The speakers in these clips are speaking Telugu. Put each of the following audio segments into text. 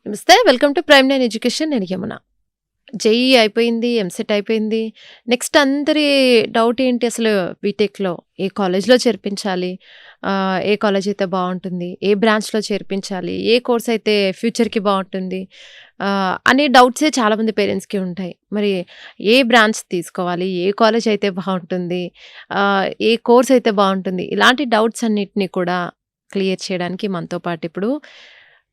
నమస్తే. Welcome to prime nine education. నేను యమున. జేఈఈ అయిపోయింది. ఎంసెట్ అయిపోయింది. నెక్స్ట్ అందరి డౌట్ ఏంటి అసలు బీటెక్‌లో ఏ కాలేజ్‌లో చేర్పించాలి? ఏ కాలేజ్ అయితే బావుంటుంది? ఏ బ్రాంచ్‌లో చేర్పించాలి? ఏ కోర్స్ అయితే ఫ్యూచర్‌కి బావుంటుంది? అనే డౌట్సే చాలామంది పేరెంట్స్‌కి ఉంటాయి. మరి ఏ బ్రాంచ్ తీసుకోవాలి? ఏ కాలేజ్ అయితే బావుంటుంది? ఏ కోర్స్ అయితే బావుంటుంది? ఇలాంటి డౌట్స్ అన్నిటిని కూడా క్లియర్ చేయడానికి మనతో పాటు ఇప్పుడు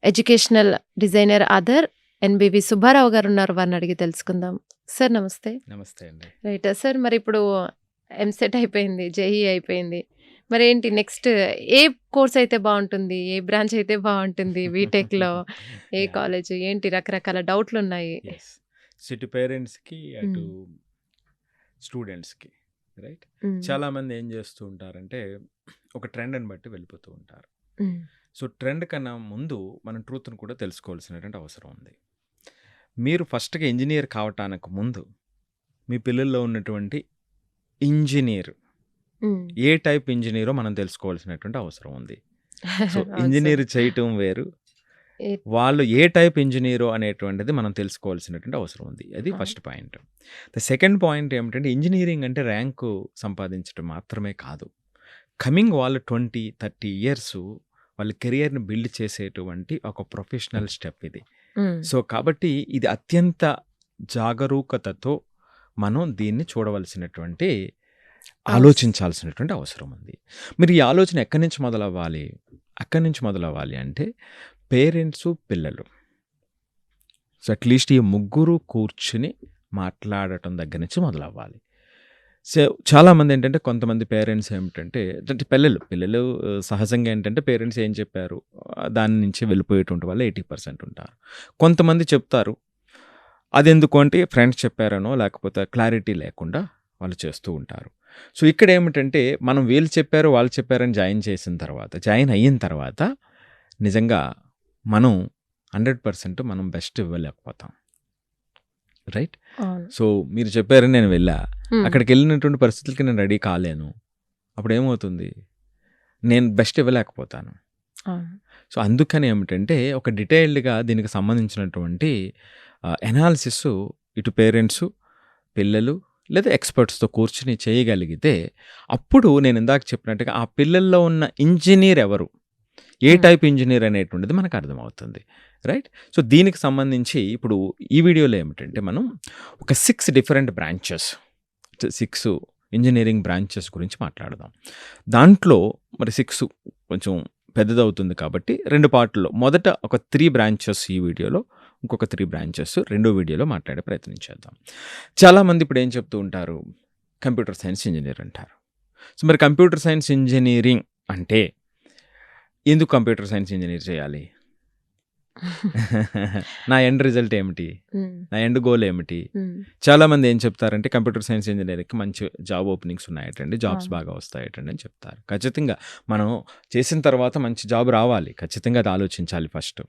ఎడ్యుకేషనల్ డిజైనర్ అదర్ ఎన్‌బీబీ సుబ్బారావు గారున్నారు. వారిని అడిగి తెలుసుకుందాం. సార్ నమస్తే. నమస్తే అండి. రైట్. సార్ మరి ఇప్పుడు ఎంసెట్ అయిపోయింది. జేఈఈ అయిపోయింది. మరేంటి నెక్స్ట్ ఏ కోర్స్ అయితే బావుంటుంది? ఏ బ్రాంచ్ అయితే బావుంటుంది? బీటెక్‌లో ఏ యాహ్! కాలేజ్? ఏంటి రకరకాల డౌట్‌లున్నాయి. యెస్. సో, ఇటు పేరెంట్స్‌కి, అటు హ్మ్. స్టూడెంట్స్‌కి రైట్? హ్మ్. చాలామంది ఏం చేస్తూ ఉంటారంటే, ఒక ట్రెండ్‌ని బట్టి వెళ్ళిపోతూ ఉంటారు. హ్మ్. సో, ట్రెండ్ కన్నా ముందు మనం ట్రూత్‌ని కూడా తెలుసుకోవాల్సినటువంటి అవసరం ఉంది. మీరు ఫస్ట్‌గా ఇంజినీర్ కావటానికి ముందు, మీ పిల్లల్లో ఉన్నటువంటి ఇంజినీర్ హ్మ్. ఏ టైప్ ఇంజినీరో మనం తెలుసుకోవాల్సినటువంటి అవసరం ఉంది. సో, అవును సార్. ఇంజినీర్ చేయటం వేరు. ఏ వాళ్ళు ఏ టైప్ ఇంజినీరో అనేటువంటిది మనం తెలుసుకోవాల్సినటువంటి అవసరం ఉంది. అది అవును. First point. The second point ఏమిటంటే ఇంజినీరింగ్ అంటే ర్యాంకు సంపాదించడం మాత్రమే కాదు. కమింగ్ వాళ్ళు 20, 30 ఇయర్స్ వాళ్ళ కెరియర్‌ని బిల్డ్ చేసేటువంటి ఒక ప్రొఫెషనల్ స్టెప్ ఇది. హ్మ్. సో, కాబట్టి ఇది అత్యంత జాగరూకతతో మనం దీన్ని చూడవలసినటువంటి అవసరం. ఆలోచించాల్సినటువంటి అవసరం ఉంది. మీరు ఈ ఆలోచన ఎక్కడి నుంచి మొదలవ్వాలి? అక్కడి నుంచి మొదలవ్వాలి అంటే పేరెంట్సు, పిల్లలు. సో, అట్‌లీస్ట్ ఈ ముగ్గురు కూర్చుని మాట్లాడటం దగ్గర నుంచి మొదలవ్వాలి. సో, చాలామందేంటంటే కొంతమంది పేరెంట్స్ ఏమిటంటే అంటే పిల్లలు సహజంగా ఏంటంటే పేరెంట్స్ ఏం చెప్పారు దాని నుంచి వెళ్ళిపోయేటువంటి వాళ్ళు 80% ఉంటారు. కొంతమంది చెప్తారు. అదెందుకు అంటే ఫ్రెండ్స్ చెప్పారనో లేకపోతే క్లారిటీ లేకుండా వాళ్ళు చేస్తూ ఉంటారు. సో, ఇక్కడేమిటంటే మనం వీళ్ళు చెప్పారు, వాళ్ళు చెప్పారని జాయిన్ అయిన తర్వాత నిజంగా మనం 100% మనం బెస్ట్ ఇవ్వలేకపోతాం. రైట్? అవును. సో, మీరు చెప్పారని నేను వెళ్ళా. హ్మ్. అక్కడికెళ్ళినటువంటి పరిస్థితులకి నేను రెడీ కాలేను. అప్పుడేమవుతుంది? నేను బెస్ట్ ఇవ్వలేకపోతాను. అవును. సో, అందుకని ఏమిటంటే ఒక డీటెయిల్డ్‌గా దీనికి సంబంధించినటువంటి ఎనాలిసిస్సు ఇటు పేరెంట్సు, పిల్లలు లేదా ఎక్స్‌పర్ట్స్‌తో కూర్చొని చేయగలిగితే అప్పుడు నేను ఇందాక చెప్పినట్టుగా ఆ పిల్లల్లో ఉన్న ఇంజినీర్ ఎవరు? ఏ హ్మ్. టైప్ ఇంజినీర్ అనేటువంటిది మనకు అర్థమవుతుంది. రైట్? సో, దీనికి సంబంధించి ఇప్పుడు ఈ వీడియోలో ఏమిటంటే మనం ఒక 6 డిఫరెంట్ బ్రాంచెస్ 6 ఇంజినీరింగ్ బ్రాంచెస్ గురించి మాట్లాడదాం. దాంట్లో మరి 6 కొంచెం పెద్దదవుతుంది కాబట్టి 2 పార్ట్‌ల్లో మొదట ఒక 3 బ్రాంచెస్ ఈ వీడియోలో, ఇంకొక 3 బ్రాంచెస్ రెండో వీడియోలో మాట్లాడే ప్రయత్నం చేద్దాం. చాలామంది ఇప్పుడు ఏం చెప్తూ ఉంటారు? కంప్యూటర్ సైన్స్ ఇంజినీర్ అంటారు. సో, మరి కంప్యూటర్ సైన్స్ ఇంజినీరింగ్ అంటే ఎందుకు కంప్యూటర్ సైన్స్ ఇంజినీర్ చేయాలి? నా ఎండ్ రిజల్ట్ ఏమిటి? హ్మ్. నా ఎండ్ గోల్ ఏమిటి? హ్మ్. చాలామంది ఏం చెప్తారంటే కంప్యూటర్ సైన్స్ ఇంజినీరింగ్‌కి మంచి జాబ్ ఓపెనింగ్స్ ఉన్నాయటండి. జాబ్స్ అవును. బాగా వస్తాయటండి అని చెప్తారు. ఖచ్చితంగా మనం చేసిన తర్వాత మంచి జాబ్ రావాలి. ఖచ్చితంగా అది ఆలోచించాలి ఫస్ట్.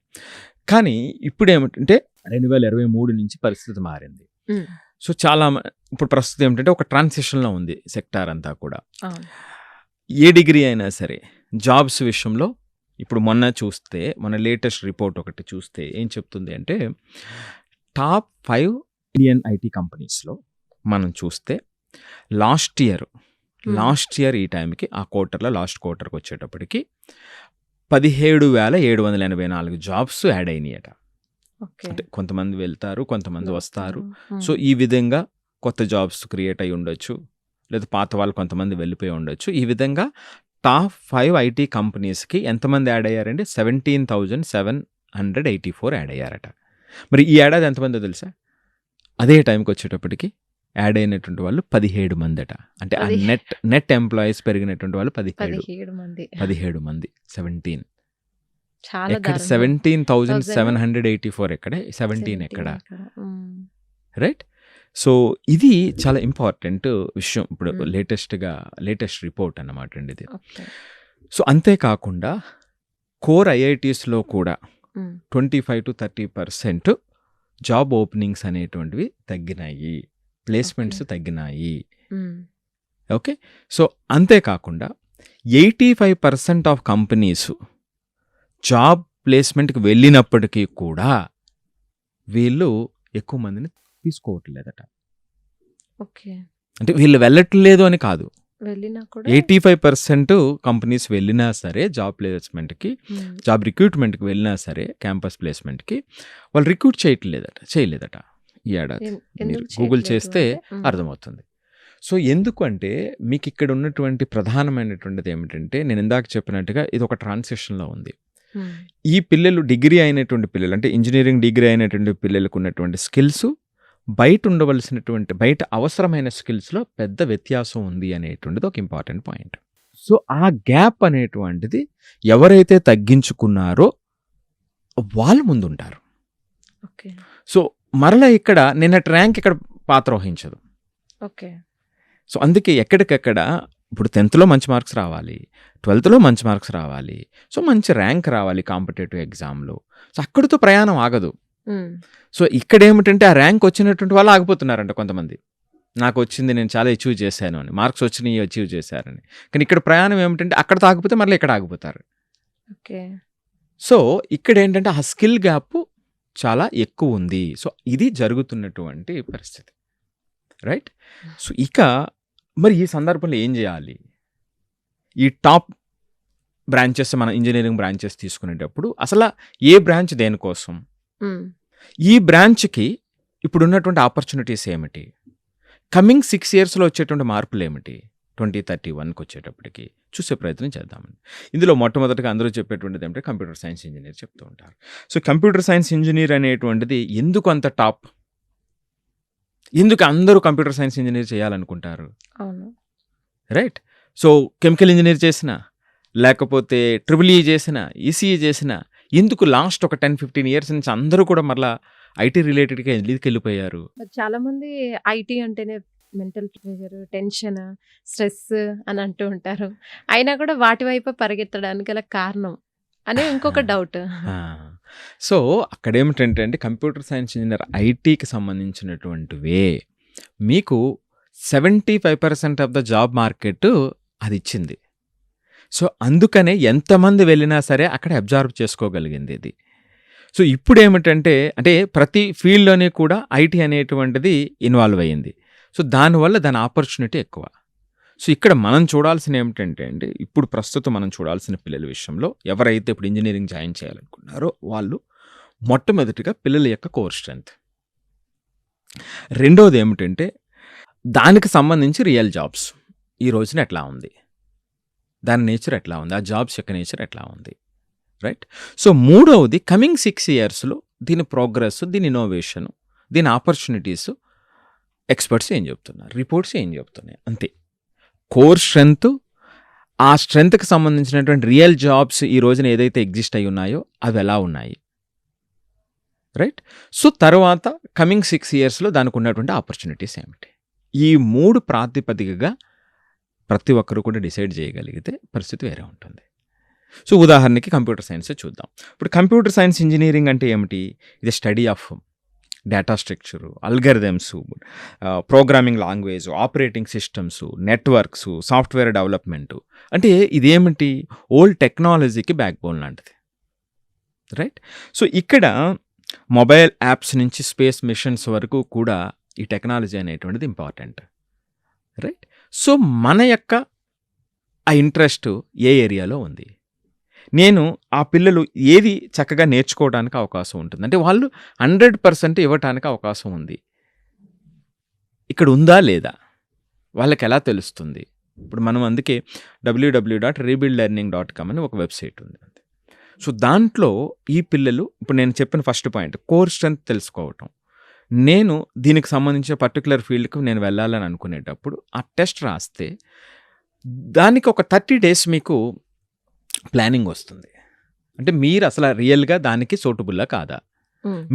కానీ ఇప్పుడేమిటంటే 2023 నుంచి పరిస్థితి మారింది. హ్మ్. సో, ఇప్పుడు ప్రస్తుతం ఏమిటంటే ఒక ట్రాన్సిషన్‌లో ఉంది సెక్టార్ అంతా కూడా. అవును. ఏ డిగ్రీ అయినా సరే జాబ్స్ విషయంలో ఇప్పుడు మొన్న లేటెస్ట్ రిపోర్ట్ ఒకటి చూస్తే ఏం చెప్తుంది అంటే టాప్ 5 ఇండియన్ ఐటీ కంపెనీస్‌లో మనం చూస్తే లాస్ట్ ఇయర్ హ్మ్. ఈ టైంకి ఆ లాస్ట్ క్వార్టర్‌కి వచ్చేటప్పటికి 17,784 జాబ్స్ యాడ్ అయినాయట. ఓకే. అంటే కొంతమంది వెళ్తారు, కొంతమంది వస్తారు. వస్తారు. సో, ఈ విధంగా కొత్త జాబ్స్ క్రియేట్ అయ్యి ఉండొచ్చు. లేదా పాత వాళ్ళు కొంతమంది వెళ్ళిపోయి ఉండొచ్చు. ఈ విధంగా టాప్ 5 ఐటీ కంపెనీస్‌కి ఎంతమంది యాడ్ అయ్యారండి? 17,784 యాడ్ అయ్యారట. మరి ఈ ఏడాది ఎంతమందో తెలుసా? అదే టైంకొచ్చేటప్పటికి యాడ్ అయినటువంటి వాళ్ళు 17 మందట. అంటే ఆ పది నెట్ ఎంప్లాయీస్ పెరిగినటువంటి వాళ్ళు 17 17 మంది. మంది. 17 చాలా ఎక్కడ దారుణం. 17,784 ఎక్కడ? 17 ఎక్కడ? 17 ఎక్కడ? హ్మ్. రైట్? సో, ఇది చాలా ఇంపార్టెంట్ విషయం. ఇప్పుడు హ్మ్. లేటెస్ట్ రిపోర్ట్ అన్నమాట అండి ఇది. ఓకే. సో, అంతేకాకుండా కోర్ ఐఐటీస్‌లో కూడా హ్మ్. 25-30% జాబ్ ఓపెనింగ్స్ అనేటువంటివి తగ్గినాయి. ఓకే. ప్లేస్‌మెంట్స్ తగ్గినాయి. హ్మ్. ఓకే. సో, అంతేకాకుండా 85% ఆఫ్ కంపెనీస్ జాబ్ ప్లేస్మెంట్కి వెళ్ళినప్పటికీ కూడా వీళ్ళు ఎక్కువ మందిని తీసుకోవట్లేదట. ఓకే. అంటే వీళ్ళు వెళ్ళట్లేదు అని కాదు, వెళ్ళినా కూడా 85% కంపెనీస్ వెళ్ళినా సరే జాబ్ ప్లేస్మెంట్కి, జాబ్ రిక్రూట్మెంట్కి వెళ్ళినా సరే క్యాంపస్ ప్లేస్మెంట్కి వాళ్ళు రిక్రూట్ చేయలేదట ఈ ఏడాది. మీరు గూగుల్ చేస్తే అర్థమవుతుంది. సో ఎందుకు అంటే మీకు ఇక్కడ ఉన్నటువంటి ప్రధానమైనటువంటిది ఏమిటంటే, నేను ఇందాక చెప్పినట్టుగా ఇది ఒక ట్రాన్సిషన్లో ఉంది. ఈ పిల్లలు డిగ్రీ అయినటువంటి పిల్లలు, అంటే ఇంజనీరింగ్ డిగ్రీ అయినటువంటి పిల్లలకు ఉన్నటువంటి స్కిల్స్ బయట ఉండవలసినటువంటి, బయట అవసరమైన స్కిల్స్లో పెద్ద వ్యత్యాసం ఉంది అనేటువంటిది ఒక ఇంపార్టెంట్ పాయింట్. సో ఆ గ్యాప్ అనేటువంటిది ఎవరైతే తగ్గించుకున్నారో వాళ్ళు ముందుంటారు. ఓకే. సో మరలా ఇక్కడ నిన్నటి ర్యాంక్ ఇక్కడ పాత్ర వహించదు. ఓకే. సో అందుకే ఎక్కడికక్కడ ఇప్పుడు 10th మంచి మార్క్స్ రావాలి, 12th మంచి మార్క్స్ రావాలి, సో మంచి ర్యాంక్ రావాలి కాంపిటేటివ్ ఎగ్జామ్లో. సో అక్కడితో ప్రయాణం ఆగదు. సో ఇక్కడ ఏమిటంటే ఆ ర్యాంక్ వచ్చినటువంటి వాళ్ళు ఆగిపోతున్నారంట కొంతమంది. నాకు వచ్చింది, నేను చాలా అచీవ్ చేశాను అని, మార్క్స్ వచ్చినాయి అచీవ్ చేశారని. కానీ ఇక్కడ ప్రయాణం ఏమిటంటే అక్కడ ఆగిపోతే మళ్ళీ ఇక్కడ ఆగిపోతారు. ఓకే. సో ఇక్కడ ఏంటంటే ఆ స్కిల్ గ్యాప్ చాలా ఎక్కువ ఉంది. సో ఇది జరుగుతున్నటువంటి పరిస్థితి, రైట్? సో ఇక మరి ఈ సందర్భంలో ఏం చేయాలి? ఈ టాప్ బ్రాంచెస్, మన ఇంజనీరింగ్ బ్రాంచెస్ తీసుకునేటప్పుడు అసలు ఏ బ్రాంచ్ దేనికోసం, ఈ బ్రాంచ్కి ఇప్పుడు ఉన్నటువంటి ఆపర్చునిటీస్ ఏమిటి, కమింగ్ 6 yearsలో వచ్చేటువంటి మార్పులు ఏమిటి, 2031కి వచ్చేటప్పటికి చూసే ప్రయత్నం చేద్దామండి. ఇందులో మొట్టమొదటిగా అందరూ చెప్పేటువంటిది ఏమిటంటే కంప్యూటర్ సైన్స్ ఇంజనీర్ చెప్తూ ఉంటారు. సో కంప్యూటర్ సైన్స్ ఇంజనీర్ అనేటువంటిది ఎందుకు అంత టాప్, ఎందుకు అందరూ కంప్యూటర్ సైన్స్ ఇంజనీర్ చేయాలనుకుంటారు? అవును. రైట్. సో కెమికల్ ఇంజనీర్ చేసిన, లేకపోతే ట్రిపుల్ ఈ చేసిన, ఈసీఈ చేసిన, ఎందుకు లాస్ట్ ఒక 10-15 years నుంచి అందరూ కూడా మరలా ఐటీ రిలేటెడ్గా ఎందుకు వెళ్ళిపోయారు? చాలా మంది ఐటీ అంటేనే మెంటల్ ప్రెషర్, టెన్షన్, స్ట్రెస్ అని అంటూ ఉంటారు. అయినా కూడా వాటి వైపు పరిగెత్తడానికి గల కారణం అనే ఇంకొక డౌట్. సో అక్కడ ఏమిటంటే అండి, కంప్యూటర్ సైన్స్ ఇంజనీర్ ఐటీకి సంబంధించినటువంటివే మీకు 75% ఆఫ్ ద జాబ్ మార్కెట్ అది ఇచ్చింది. సో అందుకనే ఎంతమంది వెళ్ళినా సరే అక్కడ అబ్జర్వ్ చేసుకోగలిగింది ఇది. సో ఇప్పుడు ఏమిటంటే, అంటే ప్రతి ఫీల్డ్లోనే కూడా ఐటీ అనేటువంటిది ఇన్వాల్వ్ అయ్యింది. సో దానివల్ల దాని ఆపర్చునిటీ ఎక్కువ. సో ఇక్కడ మనం చూడాల్సిన ఏమిటంటే అండి, ఇప్పుడు ప్రస్తుతం మనం చూడాల్సిన పిల్లల విషయంలో ఎవరైతే ఇప్పుడు ఇంజనీరింగ్ జాయిన్ చేయాలనుకున్నారో వాళ్ళు మొట్టమొదటిగా పిల్లల యొక్క కోర్ స్ట్రెంత్. రెండోది ఏమిటంటే దానికి సంబంధించి రియల్ జాబ్స్ ఈ రోజున ఎట్లా ఉంది, దాని నేచర్ ఎట్లా ఉంది, ఆ జాబ్స్ యొక్క నేచర్ ఎట్లా ఉంది, రైట్? సో మూడవది కమింగ్ 6 yearsలో దీని ప్రోగ్రెస్, దీని ఇన్నోవేషన్, దీని ఆపర్చునిటీస్ ఎక్స్పర్ట్స్ ఏం చెప్తున్నారు, రిపోర్ట్స్ ఏం చెప్తున్నాయి, అంతే. కోర్ స్ట్రెంత్, ఆ స్ట్రెంత్కి సంబంధించినటువంటి రియల్ జాబ్స్ ఈ రోజున ఏదైతే ఎగ్జిస్ట్ అయి ఉన్నాయో అవి ఎలా ఉన్నాయి, రైట్? సో తర్వాత కమింగ్ 6 yearsలో దానికి ఉన్నటువంటి ఆపర్చునిటీస్ ఏమిటి, ఈ 3 ప్రాతిపదికగా ప్రతి ఒక్కరు కూడా డిసైడ్ చేయగలిగితే పరిస్థితి వేరే ఉంటుంది. సో ఉదాహరణకి కంప్యూటర్ సైన్సే చూద్దాం. ఇప్పుడు కంప్యూటర్ సైన్స్ ఇంజనీరింగ్ అంటే ఏమిటి? ఇది study of data structure, algorithms, programming language, operating systems, networks, software development. అంటే ఇదేమిటి? ఓల్డ్ టెక్నాలజీకి బ్యాక్ బోన్ లాంటిది, రైట్? సో ఇక్కడ మొబైల్ యాప్స్ నుంచి స్పేస్ మిషన్స్ వరకు కూడా ఈ టెక్నాలజీ అనేటువంటిది ఇంపార్టెంట్, రైట్? సో మన యొక్క ఆ ఇంట్రెస్ట్ ఏ ఏరియాలో ఉంది, నేను ఆ పిల్లలు ఏది చక్కగా నేర్చుకోవడానికి అవకాశం ఉంటుంది, అంటే వాళ్ళు 100% ఇవ్వటానికి అవకాశం ఉంది, ఇక్కడ ఉందా లేదా వాళ్ళకి ఎలా తెలుస్తుంది? ఇప్పుడు మనం అందుకే www.rebuildlearning.com అని ఒక వెబ్సైట్ ఉంది. సో దాంట్లో ఈ పిల్లలు, ఇప్పుడు నేను చెప్పిన ఫస్ట్ పాయింట్ కోర్ స్ట్రెంత్ తెలుసుకోవటం, నేను దీనికి సంబంధించిన పర్టికులర్ ఫీల్డ్కి నేను వెళ్ళాలని అనుకునేటప్పుడు ఆ టెస్ట్ రాస్తే దానికి ఒక 30 days మీకు ప్లానింగ్ వస్తుంది. అంటే మీరు అసలు రియల్గా దానికి సూటబుల్లా కాదా,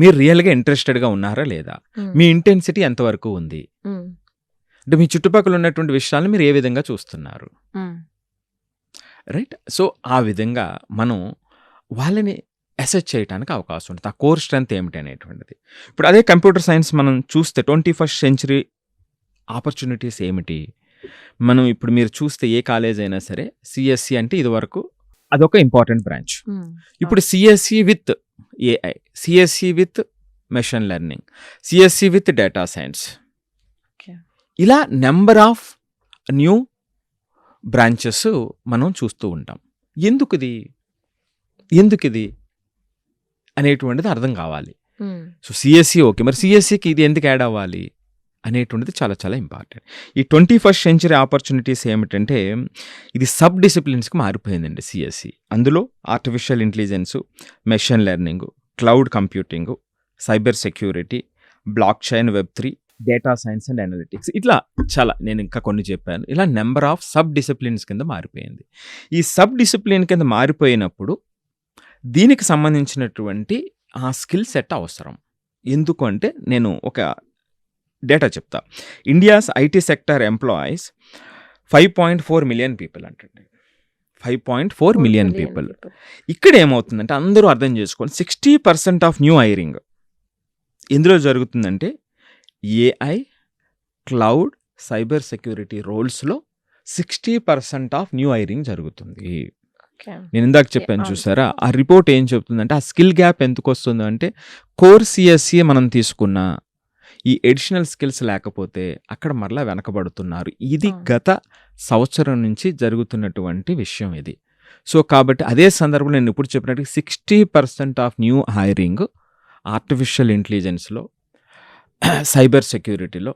మీరు రియల్గా ఇంట్రెస్టెడ్గా ఉన్నారా లేదా, మీ ఇంటెన్సిటీ ఎంతవరకు ఉంది, అంటే మీ చుట్టుపక్కల ఉన్నటువంటి విషయాలను మీరు ఏ విధంగా చూస్తున్నారు, రైట్? సో ఆ విధంగా మనం వాళ్ళని అసెస్ చేయడానికి అవకాశం ఉంటుంది, ఆ కోర్ స్ట్రెంత్ ఏమిటి అనేటువంటిది. ఇప్పుడు అదే కంప్యూటర్ సైన్స్ మనం చూస్తే 21st century ఆపర్చునిటీస్ ఏమిటి, మనం ఇప్పుడు మీరు చూస్తే ఏ కాలేజ్ అయినా సరే సిఎస్సి అంటే ఇదివరకు అదొక ఇంపార్టెంట్ బ్రాంచ్. ఇప్పుడు CSC with AI, CSC with machine learning, CSC with data science, ఇలా నెంబర్ ఆఫ్ న్యూ బ్రాంచెస్ మనం చూస్తూ ఉంటాం. ఎందుకు ఇది అనేటువంటిది అర్థం కావాలి. సో సిఎస్సి ఓకే, మరి సిఎస్సికి ఇది ఎందుకు యాడ్ అవ్వాలి అనేటువంటిది చాలా చాలా ఇంపార్టెంట్. ఈ 21st సెంచరీ ఆపర్చునిటీస్ ఏమిటంటే ఇది సబ్ డిసిప్లిన్స్కి మారిపోయిందండి సిఎస్సి. అందులో artificial intelligence, machine learning, cloud computing, cyber security, blockchain, వెబ్3, డేటా సైన్స్ అండ్ అనలిటిక్స్, ఇట్లా చాలా నేను ఇంకా కొన్ని చెప్పాను. ఇలా నెంబర్ ఆఫ్ సబ్ డిసిప్లిన్స్ కింద మారిపోయింది. ఈ సబ్ డిసిప్లిన్ కింద మారిపోయినప్పుడు దీనికి సంబంధించినటువంటి ఆ స్కిల్ సెట్ అవసరం. ఎందుకు అంటే నేను ఒక డేటా చెప్తా. India's IT sector employees 5.4 million people అంటండి. 5.4 మిలియన్ పీపుల్. ఇక్కడ ఏమవుతుందంటే అందరూ అర్థం చేసుకోండి, 60% ఆఫ్ న్యూ హైరింగ్ ఎందులో జరుగుతుందంటే ఏఐ, క్లౌడ్, సైబర్ సెక్యూరిటీ రోల్స్లో 60% ఆఫ్ న్యూ హైరింగ్ జరుగుతుంది. నేను ఇందాక చెప్పాను చూసారా, ఆ రిపోర్ట్ ఏం చెప్తుందంటే ఆ స్కిల్ గ్యాప్ ఎందుకు వస్తుంది అంటే కోర్ సిఎస్సి మనం తీసుకున్న ఈ ఎడిషనల్ స్కిల్స్ లేకపోతే అక్కడ మరలా వెనకబడుతున్నారు. ఇది గత సంవత్సరం నుంచి జరుగుతున్నటువంటి విషయం ఇది. సో కాబట్టి అదే సందర్భంలో నేను ఇప్పుడు చెప్పినట్టు 60% ఆఫ్ న్యూ హైరింగ్ ఆర్టిఫిషియల్ ఇంటెలిజెన్స్లో, సైబర్ సెక్యూరిటీలో,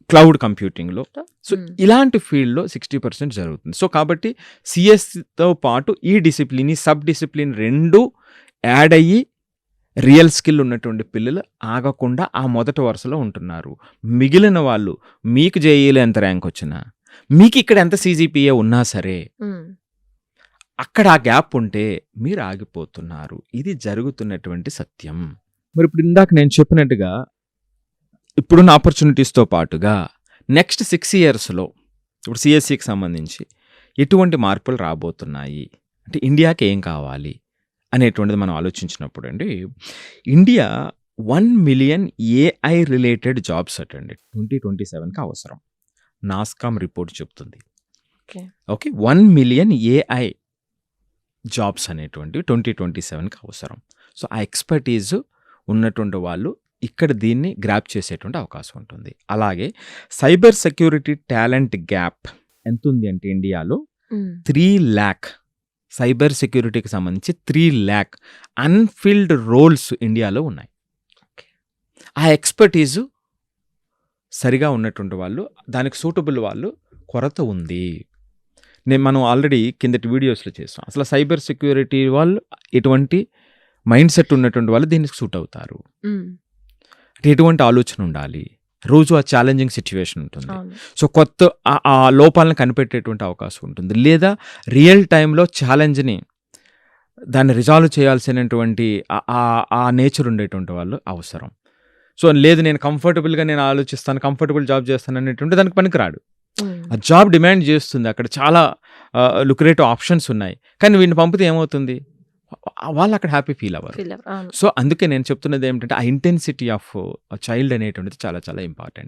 క్లౌడ్ కంప్యూటింగ్లో, సో ఇలాంటి ఫీల్డ్లో 60% జరుగుతుంది. సో కాబట్టి సిఎస్తో పాటు ఈ డిసిప్లిన్, ఈ సబ్ డిసిప్లిన్ రెండు యాడ్ అయ్యి రియల్ స్కిల్ ఉన్నటువంటి పిల్లలు ఆగకుండా ఆ మొదటి వరుసలో ఉంటున్నారు. మిగిలిన వాళ్ళు మీకు జేఈలో ఎంత ర్యాంక్ వచ్చినా, మీకు ఇక్కడ ఎంత సిజిపిఏ ఉన్నా సరే అక్కడ ఆ గ్యాప్ ఉంటే మీరు ఆగిపోతున్నారు. ఇది జరుగుతున్నటువంటి సత్యం. మరి ఇప్పుడు ఇందాక నేను చెప్పినట్టుగా ఇప్పుడున్న ఆపర్చునిటీస్తో పాటుగా నెక్స్ట్ 6 ఇయర్స్లో ఇప్పుడు సిఎస్సికి సంబంధించి ఎటువంటి మార్పులు రాబోతున్నాయి అంటే ఇండియాకి ఏం కావాలి అనేటువంటిది మనం ఆలోచించినప్పుడు అండి, India 1 million AI related jobs అటండి 2027కి అవసరం. నాస్కామ్ రిపోర్ట్ చెప్తుంది. ఓకే, 1 మిలియన్ ఏఐ జాబ్స్ అనేటువంటివి 2027కి అవసరం. సో ఆ ఎక్స్పర్టీజ్ ఉన్నటువంటి వాళ్ళు ఇక్కడ దీన్ని గ్రాప్ చేసేటువంటి అవకాశం ఉంటుంది. అలాగే సైబర్ సెక్యూరిటీ టాలెంట్ గ్యాప్ ఎంత ఉంది అంటే ఇండియాలో 3 lakh సైబర్ సెక్యూరిటీకి సంబంధించి 3 lakh అన్ఫిల్డ్ రోల్స్ ఇండియాలో ఉన్నాయి. ఆ ఎక్స్పర్టీజు సరిగా ఉన్నటువంటి వాళ్ళు, దానికి సూటబుల్ వాళ్ళు కొరత ఉంది. మనం ఆల్రెడీ కిందటి వీడియోస్లో చేస్తాం. అసలు సైబర్ సెక్యూరిటీ వాళ్ళు ఎటువంటి మైండ్ సెట్ ఉన్నటువంటి వాళ్ళు దీనికి సూట్ అవుతారు, ఎటువంటి ఆలోచన ఉండాలి, రోజు ఆ ఛాలెంజింగ్ సిచ్యువేషన్ ఉంటుంది. సో కొత్త ఆ లోపాలను కనిపెట్టేటువంటి అవకాశం ఉంటుంది, లేదా రియల్ టైంలో ఛాలెంజ్ని దాన్ని రిజాల్వ్ చేయాల్సినటువంటి ఆ నేచర్ ఉండేటువంటి వాళ్ళు అవసరం. సో లేదు నేను కంఫర్టబుల్గా నేను ఆలోచిస్తాను, కంఫర్టబుల్ జాబ్ చేస్తాను అనేటువంటి దానికి పనికిరాడు. ఆ జాబ్ డిమాండ్ చేస్తుంది, అక్కడ చాలా లుక్రేటివ్ ఆప్షన్స్ ఉన్నాయి, కానీ వీడిని పంపితే ఏమవుతుంది, వాళ్ళు అక్కడ హ్యాపీ ఫీల్ అవ్వరు. సో అందుకే నేను చెప్తున్నది ఏమిటంటే ఆ ఇంటెన్సిటీ ఆఫ్ చైల్డ్ అనేటువంటిది చాలా చాలా ఇంపార్టెంట్.